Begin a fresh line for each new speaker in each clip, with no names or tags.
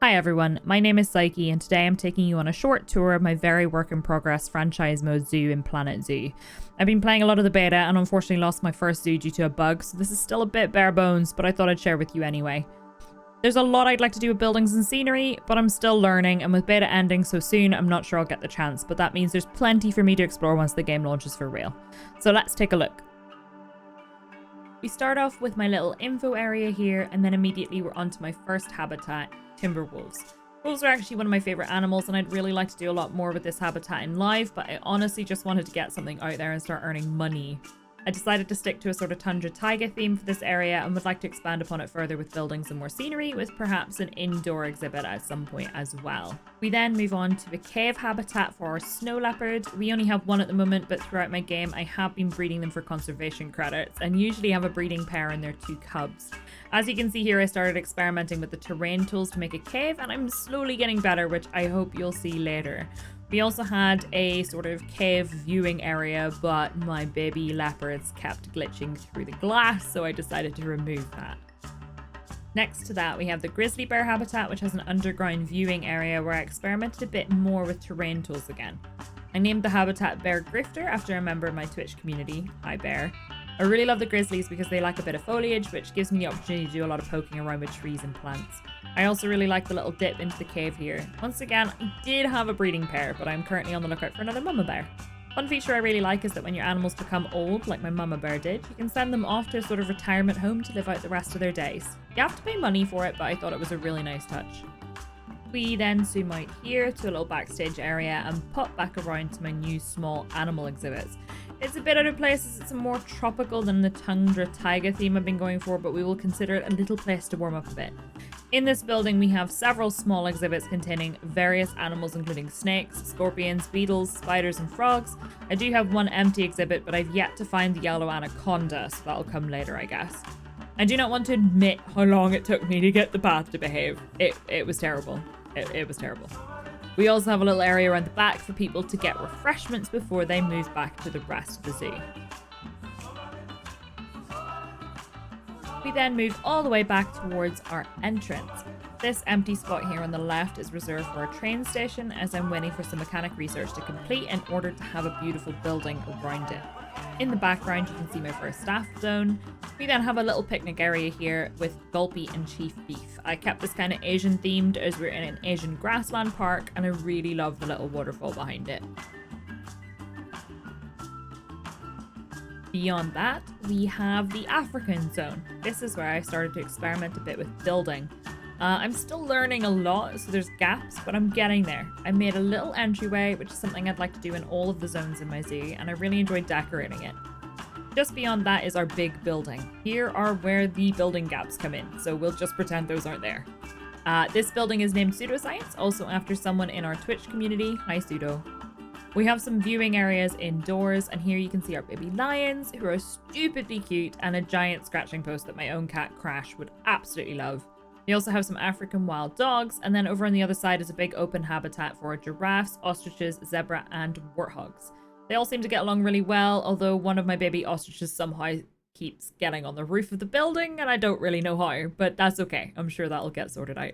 Hi everyone, my name is Psyche and today I'm taking you on a short tour of my very work in progress franchise mode zoo in Planet Zoo. I've been playing a lot of the beta and unfortunately lost my first zoo due to a bug, so this is still a bit bare bones, but I thought I'd share with you anyway. There's a lot I'd like to do with buildings and scenery, but I'm still learning, and with beta ending so soon, I'm not sure I'll get the chance, but that means there's plenty for me to explore once the game launches for real. So let's take a look. We start off with my little info area here, and then immediately we're onto my first habitat, timber wolves. Wolves are actually one of my favorite animals, and I'd really like to do a lot more with this habitat in live, but I honestly just wanted to get something out there and start earning money. I decided to stick to a sort of tundra taiga theme for this area and would like to expand upon it further with buildings and more scenery, with perhaps an indoor exhibit at some point as well. We then move on to the cave habitat for our snow leopard. We only have one at the moment, but throughout my game I have been breeding them for conservation credits and usually have a breeding pair and their two cubs. As you can see here, I started experimenting with the terrain tools to make a cave, and I'm slowly getting better, which I hope you'll see later. We also had a sort of cave viewing area, but my baby leopards kept glitching through the glass, so I decided to remove that. Next to that, we have the grizzly bear habitat, which has an underground viewing area where I experimented a bit more with terrain tools again. I named the habitat Bear Grifter after a member of my Twitch community. Hi Bear. I really love the grizzlies because they like a bit of foliage, which gives me the opportunity to do a lot of poking around with trees and plants. I also really like the little dip into the cave here. Once again, I did have a breeding pair, but I'm currently on the lookout for another mama bear. One feature I really like is that when your animals become old, like my mama bear did, you can send them off to a sort of retirement home to live out the rest of their days. You have to pay money for it, but I thought it was a really nice touch. We then zoom out here to a little backstage area and pop back around to my new small animal exhibits. It's a bit out of place as it's a more tropical than the tundra taiga theme I've been going for, but we will consider it a little place to warm up a bit. In this building we have several small exhibits containing various animals including snakes, scorpions, beetles, spiders and frogs. I do have one empty exhibit, but I've yet to find the yellow anaconda, so that'll come later I guess. I do not want to admit how long it took me to get the path to behave. It was terrible. It was terrible. We also have a little area around the back for people to get refreshments before they move back to the rest of the zoo. We then move all the way back towards our entrance. This empty spot here on the left is reserved for our train station, as I'm waiting for some mechanic research to complete in order to have a beautiful building around it. In the background you can see my first staff zone. We then have a little picnic area here with Gulpy and Chief Beef. I kept this kind of Asian themed as we're in an Asian grassland park, and I really love the little waterfall behind it. Beyond that, we have the African zone. This is where I started to experiment a bit with building. I'm still learning a lot, so there's gaps, but I'm getting there. I made a little entryway, which is something I'd like to do in all of the zones in my zoo, and I really enjoyed decorating it. Just beyond that is our big building. Here are where the building gaps come in, so we'll just pretend those aren't there. This building is named Pseudoscience, also after someone in our Twitch community. Hi Pseudo. We have some viewing areas indoors, and here you can see our baby lions, who are stupidly cute, and a giant scratching post that my own cat Crash would absolutely love. We also have some African wild dogs, and then over on the other side is a big open habitat for giraffes, ostriches, zebra, and warthogs. They all seem to get along really well, although one of my baby ostriches somehow keeps getting on the roof of the building, and I don't really know how, but that's okay. I'm sure that'll get sorted out.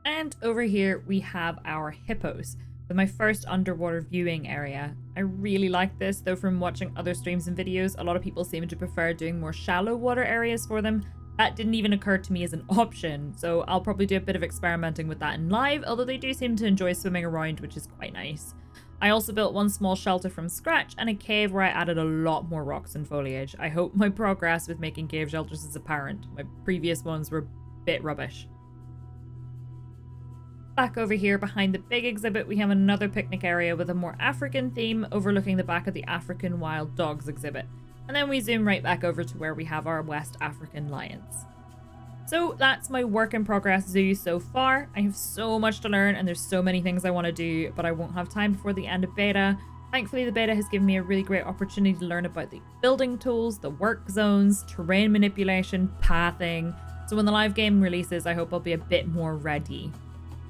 And over here we have our hippos, with my first underwater viewing area. I really like this, though from watching other streams and videos, a lot of people seem to prefer doing more shallow water areas for them. That didn't even occur to me as an option, so I'll probably do a bit of experimenting with that in live, although they do seem to enjoy swimming around, which is quite nice. I also built one small shelter from scratch and a cave where I added a lot more rocks and foliage. I hope my progress with making cave shelters is apparent. My previous ones were a bit rubbish. Back over here behind the big exhibit, we have another picnic area with a more African theme overlooking the back of the African wild dogs exhibit. And then we zoom right back over to where we have our West African lions. So that's my work in progress zoo so far. I have so much to learn and there's so many things I want to do, but I won't have time before the end of beta. Thankfully, the beta has given me a really great opportunity to learn about the building tools, the work zones, terrain manipulation, pathing. So when the live game releases, I hope I'll be a bit more ready.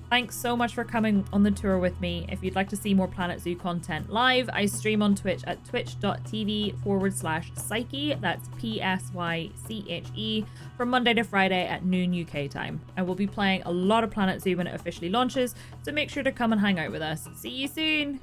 Thanks so much for coming on the tour with me. If you'd like to see more Planet Zoo content live, I stream on Twitch at twitch.tv/Psyche. That's PSYCHE from Monday to Friday at noon UK time. I will be playing a lot of Planet Zoo when it officially launches, so make sure to come and hang out with us. See you soon!